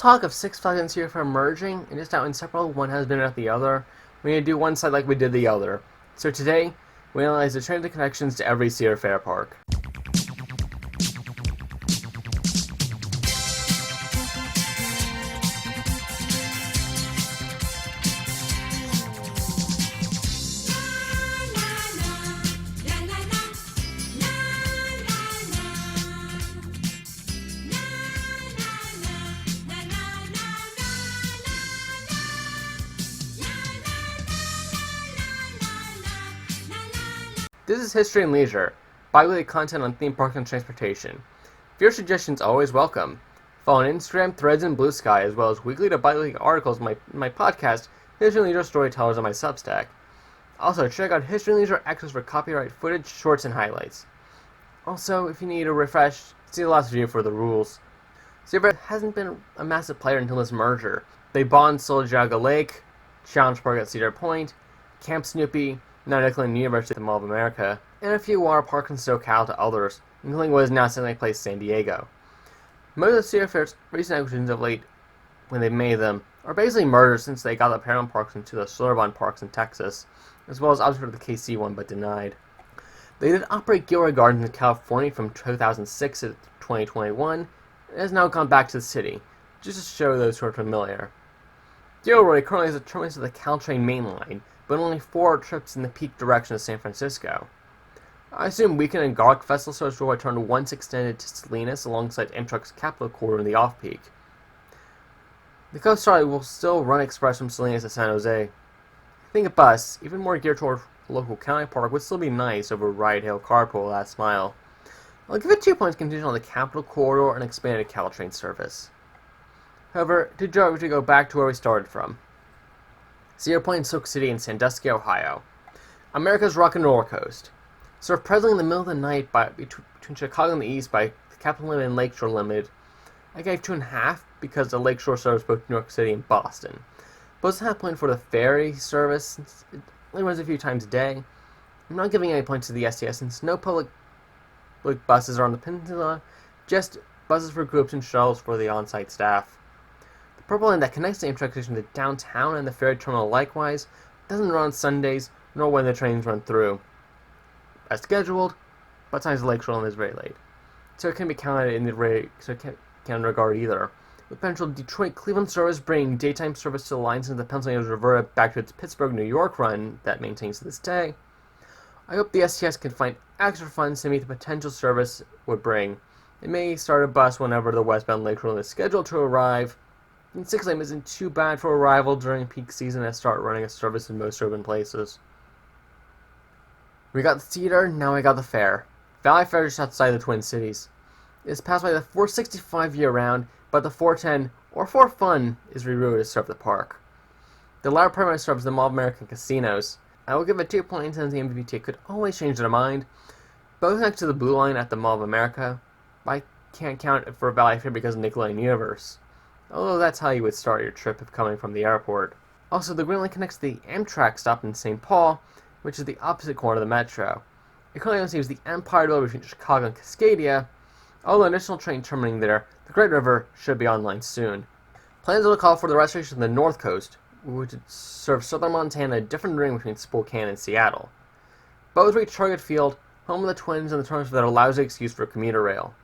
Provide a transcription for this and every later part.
talk of Six Flags and Cedar Fair merging, and just how inseparable one has been at the other, we need to do one side like we did the other. So today, we analyze the transit connections to every Cedar Fair Park. This is History and Leisure, bi-weekly content on theme parks and transportation. Your suggestions always welcome. Follow on Instagram, Threads, and Bluesky, as well as weekly to bi-weekly articles in my podcast, History and Leisure Storytellers, on my Substack. Also, check out History and Leisure Access for copyright footage, shorts, and highlights. Also, if you need a refresh, see the last video for the rules. Cedar Fair hasn't been a massive player until this merger. They bought Soljaga Lake, Challenge Park at Cedar Point, Camp Snoopy, now Nickelodeon University at the Mall of America, and a few water parks in SoCal to others, including what is now Sand Place San Diego. Most of Cedar Fair's recent acquisitions of late, when they made them, are basically mergers since they got the Paramount Parks into the Sorbonne Parks in Texas, as well as obviously the KC one, but denied. They did operate Gilroy Gardens in California from 2006 to 2021, and has now gone back to the city, just to show those who are familiar. Gilroy currently has a terminus of the Caltrain main line, but only 4 trips in the peak direction of San Francisco. I assume Weekend and Garlic Festival service will return once extended to Salinas alongside Amtrak's Capital Corridor in the off-peak. The Coast Guard will still run express from Salinas to San Jose. I think a bus, even more geared toward local county park, would still be nice over ride-hail carpool last mile. I'll give it 2 points contingent on the Capital Corridor and expanded Caltrain service. However, to go back to where we started from. Cedar Point and Silk City in Sandusky, Ohio. America's rock and roller coast. Served presently in the middle of the night between Chicago and the east by the Capital Limited and Lakeshore Limited. I gave 2.5 because the Lakeshore serves both New York City and Boston. But it's not a point for the ferry service since it only runs a few times a day. I'm not giving any points to the STS since no public buses are on the peninsula, just buses for groups and shuttles for the on-site staff. The purple line that connects the Amtrak station to downtown and the ferry terminal likewise doesn't run on Sundays nor when the trains run through. As scheduled, but sometimes the Lakeshore line is very late, so it can be counted in the can't regard either. With potential Detroit-Cleveland service bringing daytime service to the line since the Pennsylvania was reverted back to its Pittsburgh-New York run that maintains to this day, I hope the STS can find extra funds to meet the potential service would bring. It may start a bus whenever the westbound Lakeshore line is scheduled to arrive. And 6 a.m. isn't too bad for arrival during peak season and start running a service in most urban places. We got the Cedar, now we got the Fair. Valley Fair just outside the Twin Cities. It's passed by the 465 year-round, but the 410, or 4Fun, is rerouted to serve the park. The latter primarily serves the Mall of America casinos. I will give it 2 points since the MVPT could always change their mind. Both next to the Blue Line at the Mall of America, but I can't count it for Valley Fair because of Nickelodeon Universe. Although that's how you would start your trip if coming from the airport. Also, the Green Line connects the Amtrak stop in St. Paul, which is the opposite corner of the metro. It currently only saves the Empire Road between Chicago and Cascadia, although an additional train terminating there, the Great River, should be online soon. Plans will call for the restoration of the North Coast, which would serve southern Montana, a different ring between Spokane and Seattle. Both reach Target Field, home of the Twins, and the terms that allows the excuse for commuter rail.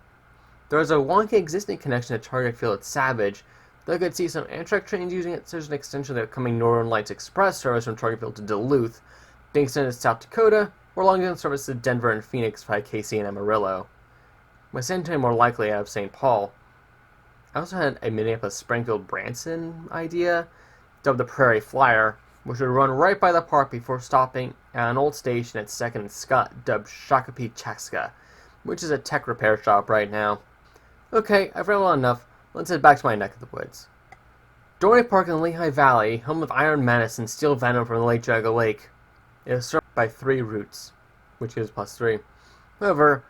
There is a wonky existing connection to Target Field at Savage, though I could see some Amtrak trains using it, such as an extension of the upcoming Northern Lights Express service from Target Field to Duluth, being extended to South Dakota, or long-distance service to Denver and Phoenix by KC and Amarillo. With San Antonio more likely out of St. Paul. I also had a Minneapolis-Springfield-Branson idea, dubbed the Prairie Flyer, which would run right by the park before stopping at an old station at 2nd and Scott, dubbed Shakopee Chaska, which is a tech repair shop right now. Okay, I've read long enough. Let's head back to my neck of the woods. Doherty Park in the Lehigh Valley, home of Iron Menace and Steel Venom from the Lake Jaga Lake, is served by 3 routes, which is +3. However,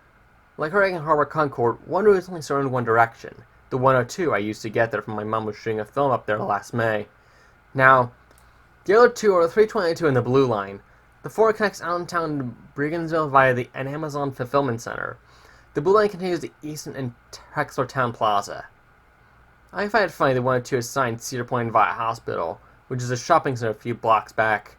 like Hurricane Harbor Concord, one route is only served in one direction. The 102 I used to get there from my mom was shooting a film up there last May. Now, the other 2 are the 322 and the Blue Line. The 4 connects Allentown to Brigansville via an Amazon Fulfillment Center. The Blue Line continues to Easton and Trexler Town Plaza. I find it funny they wanted to assign Cedar Point Via Hospital, which is a shopping center a few blocks back.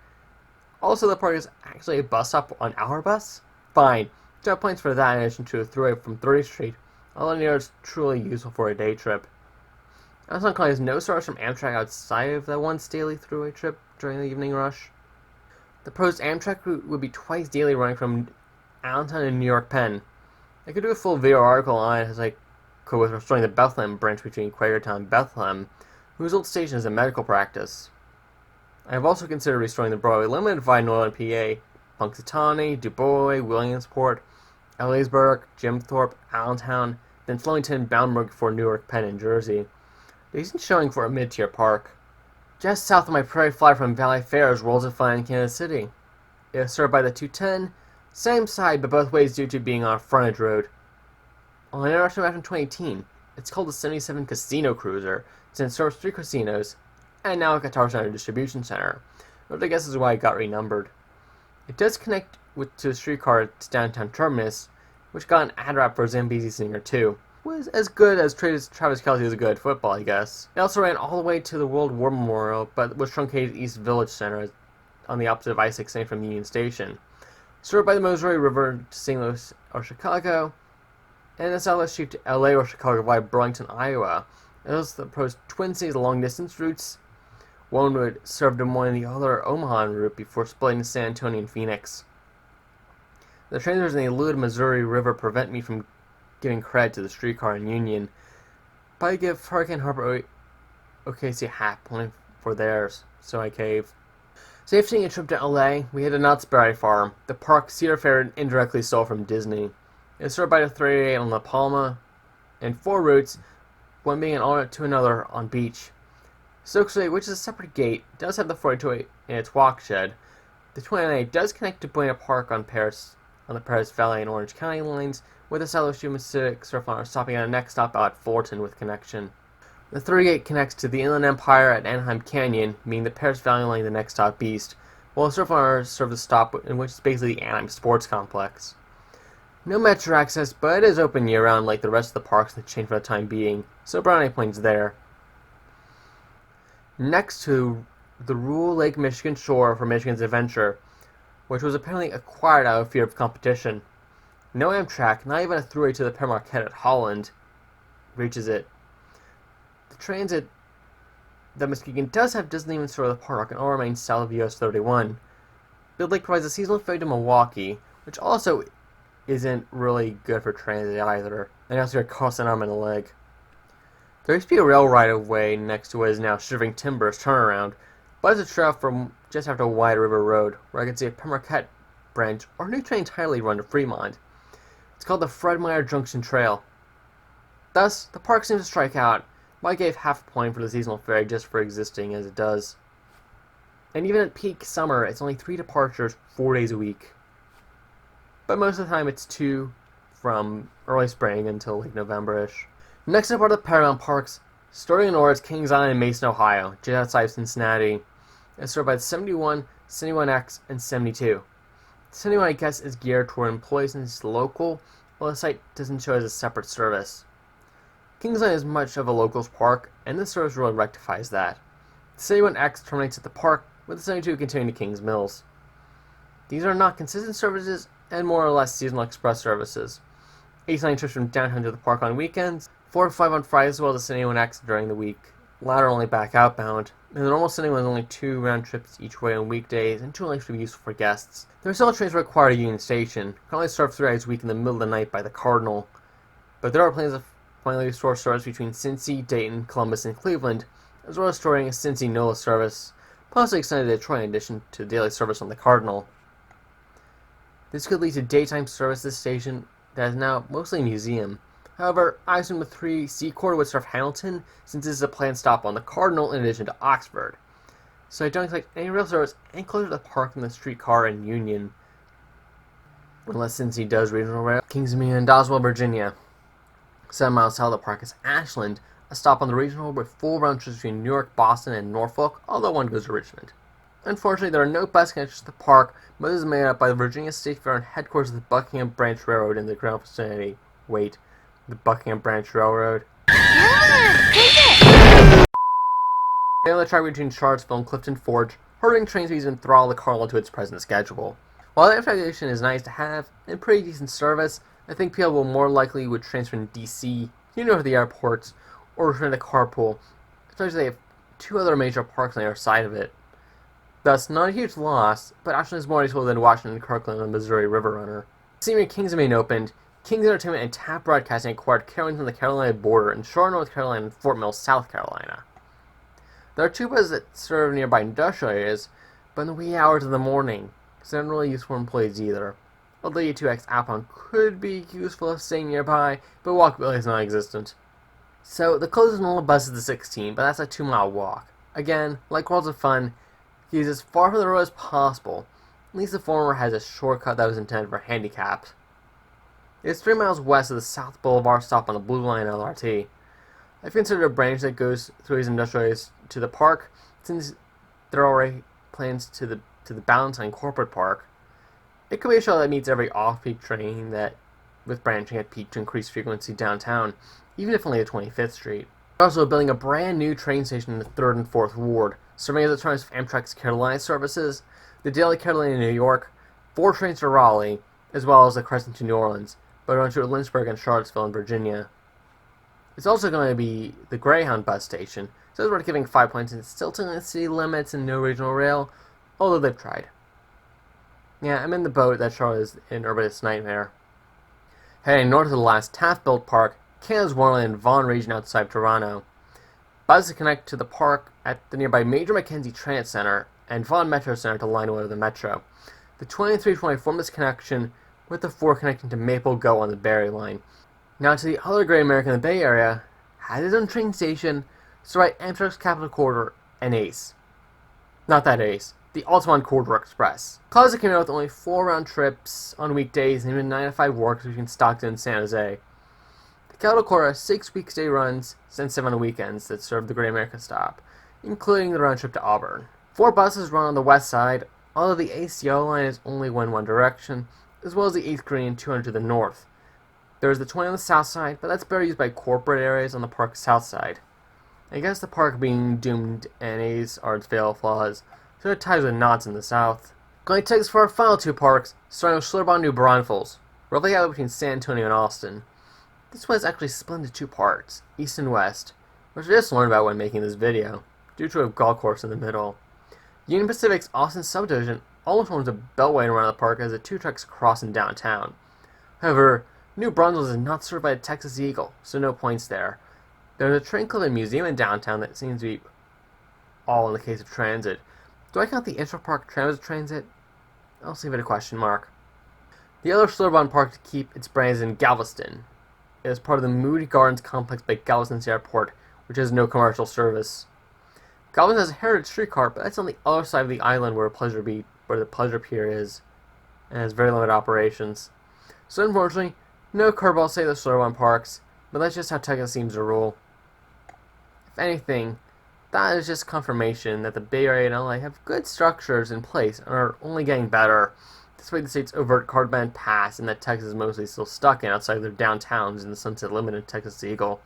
Also, the park is actually a bus stop on our bus? Fine. There are points for that in addition to a throughway from 30th Street, although near is truly useful for a day trip. I was unclear there's no service from Amtrak outside of that once daily throughway trip during the evening rush. The proposed Amtrak route would be twice daily running from Allentown to New York Penn. I could do a full video article on it as I could with restoring the Bethlehem branch between Quakertown and Bethlehem, whose old station is a medical practice. I have also considered restoring the Broadway Limited via Northern PA, Punxsutawney, DuBois, Williamsport, Ellisburg, Jimthorpe, Allentown, then Flemington, Boundbrook before Newark Penn in Jersey. Decent showing for a mid-tier park. Just south of my Prairie Fly from Valley Fair is Rolls of Fun in Kansas City. It is served by the 210, same side but both ways due to being on a frontage road. On an introduction back in 2018, it's called the 77 Casino Cruiser, since it serves 3 casinos, and now a Guitar Center distribution center, which I guess is why it got renumbered. It does connect to a streetcar to downtown Terminus, which got an ad rap for Zambezi Singer 2. Was as good as Travis Kelce was good at football, I guess. It also ran all the way to the World War Memorial, but was truncated East Village Center on the opposite of I-16 from Union Station. Served by the Missouri River to St. Louis or Chicago, and the Southwest Street to LA or Chicago via Burlington, Iowa. It was the proposed Twin Cities long-distance routes. One would serve Des Moines and the other Omaha en route before splitting to San Antonio and Phoenix. The transfers in the eluded Missouri River prevent me from giving credit to the streetcar in Union, but I give Hurricane Harbor OKC a half point for theirs, so I cave. So after taking a trip to LA, we hit a Knott's Berry Farm, the park Cedar Fair indirectly stole from Disney. It is served by the 38 on La Palma, and 4 routes, one being an alternate to another on Beach. Stokesway, which is a separate gate, does have the 42 in its walk shed. The 29 does connect to Buena Park on the Paris Valley and Orange County lines, with the Southwest Human Civic Surfliner stopping at a next stop at Fullerton with connection. The 38 connects to the Inland Empire at Anaheim Canyon, meaning the Paris Valley line the next stop east, while the Surfliner serves the stop in which is basically the Anaheim Sports Complex. No metro access, but it is open year-round like the rest of the parks in the chain for the time being, so brownie points there. Next to the Rural Lake Michigan shore for Michigan's Adventure, which was apparently acquired out of fear of competition. No Amtrak, not even a throughway to the Pere Marquette at Holland, reaches it. The transit that Muskegon does have doesn't even serve the park and all remains south of US 31. Build Lake provides a seasonal ferry to Milwaukee, which also isn't really good for transit either, and also costs an arm and a leg. There used to be a rail right-of-way next to what is now Shivering Timbers turnaround, but it's a trail from just after Wide River Road, where I can see a Pere Marquette branch or a new train entirely run to Fremont. It's called the Fred Meyer Junction Trail. Thus, the park seems to strike out, but I gave half a point for the seasonal ferry just for existing as it does. And even at peak summer, it's only 3 departures 4 days a week. But most of the time it's 2 from early spring until like November-ish. Next up are the Paramount Parks, starting north Kings Island and Mason, Ohio, just outside of Cincinnati. It's served by the 71, 71X, and 72. The 71, I guess, is geared toward employees and it's local, while the site doesn't show as a separate service. Kings Island is much of a locals park, and this service really rectifies that. The 71X terminates at the park, with the 72 continuing to Kings Mills. These are not consistent services, and more or less seasonal express services. 89 trips from downtown to the park on weekends, 4 to 5 on Fridays as well as the 71X during the week. Latter only back outbound, and the normal 71 is only 2 round trips each way on weekdays, and 2 only should be useful for guests. There are still trains required at Union Station, currently served 3 days a week in the middle of the night by the Cardinal, but there are plans of finally restore service between Cincy, Dayton, Columbus, and Cleveland, as well as restoring a Cincy-NOLA service, possibly extended to Detroit in addition to daily service on the Cardinal. This could lead to daytime service at this station that is now mostly a museum. However, I assume the 3 Secord would serve Hamilton, since this is a planned stop on the Cardinal in addition to Oxford. So I don't expect any real service any closer to the park than the streetcar in Union, unless Cincy does regional rail. Kingsmead and Doswell, Virginia. 7 miles south of the park is Ashland, a stop on the regional with full round trips between New York, Boston, and Norfolk, although one goes to Richmond. Unfortunately, there are no bus connections to the park, but this is made up by the Virginia State Fair and headquarters of the Buckingham Branch Railroad in the ground vicinity. Wait, the Buckingham Branch Railroad? Stay on the track between Charlottesville and Clifton Forge, hurrying train speeds enthrall the car into its present schedule. While the information is nice to have and pretty decent service, I think people will more likely would transfer in DC, to the airports, or return to carpool, especially they have two other major parks on the other side of it. Thus, not a huge loss, but actually is more useful than Washington, Kirkland, and Missouri River Runner. Senior Kings Domain opened, Kings Entertainment and Tap Broadcasting acquired Carolina on the Carolina border in Charlotte, North Carolina, and Fort Mill, South Carolina. There are two buses that serve nearby industrial areas, but in the wee hours of the morning, because they're not really used for employees either. Although U2X Apon could be useful if staying nearby, but walkability is non-existent. So, the closest normal bus is the 16, but that's a 2-mile walk. Again, like Worlds of Fun, use as far from the road as possible. At least the former has a shortcut that was intended for handicapped. It's 3 miles west of the South Boulevard stop on the Blue Line LRT. I've considered a branch that goes through these industrial areas to the park, since there are already plans to the Ballantyne Corporate Park. It could be a shuttle that meets every off-peak train that, with branching at peak to increase frequency downtown, even if only at 25th Street. They're also building a brand new train station in the 3rd and 4th Ward, serving as the terms of Amtrak's Carolina services, the Daily Carolina to New York, 4 trains to Raleigh, as well as the Crescent to New Orleans, but run to Lynchburg and Charlottesville in Virginia. It's also going to be the Greyhound bus station, so it's worth giving 5 points, and it's still to the city limits and no regional rail, although they've tried. Yeah, I'm in the boat that Charlotte is in Urbanist Nightmare. Heading north of the last Taft-built park, Canada's Wonderland Vaughan region outside of Toronto. Buses connect to the park at the nearby Major Mackenzie Transit Center and Vaughan Metro Center to line 1 of the Metro. The 2320 form this connection, with the 4 connecting to Maple Go on the Barrie line. Now to the other great America in the Bay Area, has its own train station, so right Amtrak's Capital Corridor and ACE. Not that ACE, the Altamont Corridor Express. Closet came out with only 4 round trips on weekdays and even 9 to 5 works between Stockton and San Jose. The Capital Corridor has 6 weekday runs and 7 on weekends that serve the Great America stop, including the round trip to Auburn. 4 buses run on the west side, although the ACO line is only one direction, as well as the 8th Green and 200 to the north. There is the 20 on the south side, but that's better used by corporate areas on the park's south side. I guess the park being doomed and A's are its fatal flaws, so it ties with knots in the south. Going to take us for our final 2 parks, starting with Schlitterbahn New Braunfels, roughly halfway between San Antonio and Austin. This one is actually split into 2 parts, east and west, which I just learned about when making this video, due to a golf course in the middle. Union Pacific's Austin subdivision almost forms a beltway around the park as the 2 tracks cross in downtown. However, New Braunfels is not served by the Texas Eagle, so no points there. There's a train club and museum in downtown that seems to be all in the case of transit. Do I count the Intrapark Trams as transit? I'll leave it a question mark. The other Schlitterbahn park to keep its brand is in Galveston. It is part of the Moody Gardens complex by Galveston Airport, which has no commercial service. Galveston has a heritage streetcar, but that's on the other side of the island where the Pleasure Pier is, and has very limited operations. So unfortunately, no curveball save the Schlitterbahn parks, but that's just how Texas seems to rule. If anything, that is just confirmation that the Bay Area and LA have good structures in place and are only getting better, despite the state's overt card ban pass and that Texas is mostly still stuck in outside of their downtowns in the Sunset Limited Texas Eagle.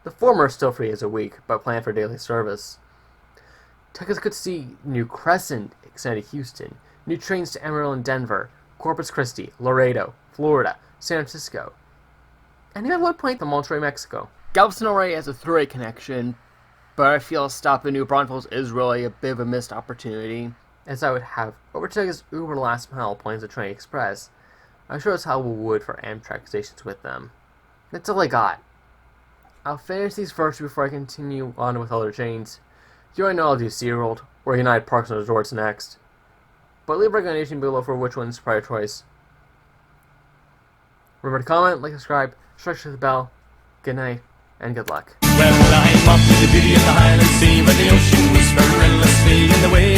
The former is still free as a week, but planned for daily service. Texas could see new Crescent extended to Houston, new trains to Amarillo and Denver, Corpus Christi, Laredo, Florida, San Francisco, and even at one point to Monterrey, Mexico. Galveston already has a 3-way connection, but I feel a stop in New Braunfels is really a bit of a missed opportunity, as I would have overtaken his Uber last mile points at Train Express. I'm sure it's how we would for Amtrak stations with them. That's all I got. I'll finish these first before I continue on with other chains. You already know I'll do SeaWorld or United Parks and Resorts next, but leave a recommendation below for which one's prior choice. Remember to comment, like, subscribe, stretch the bell. Good night, and good luck. Well, I'm off to the beauty of the Highland Sea, where the ocean whisper endlessly in the way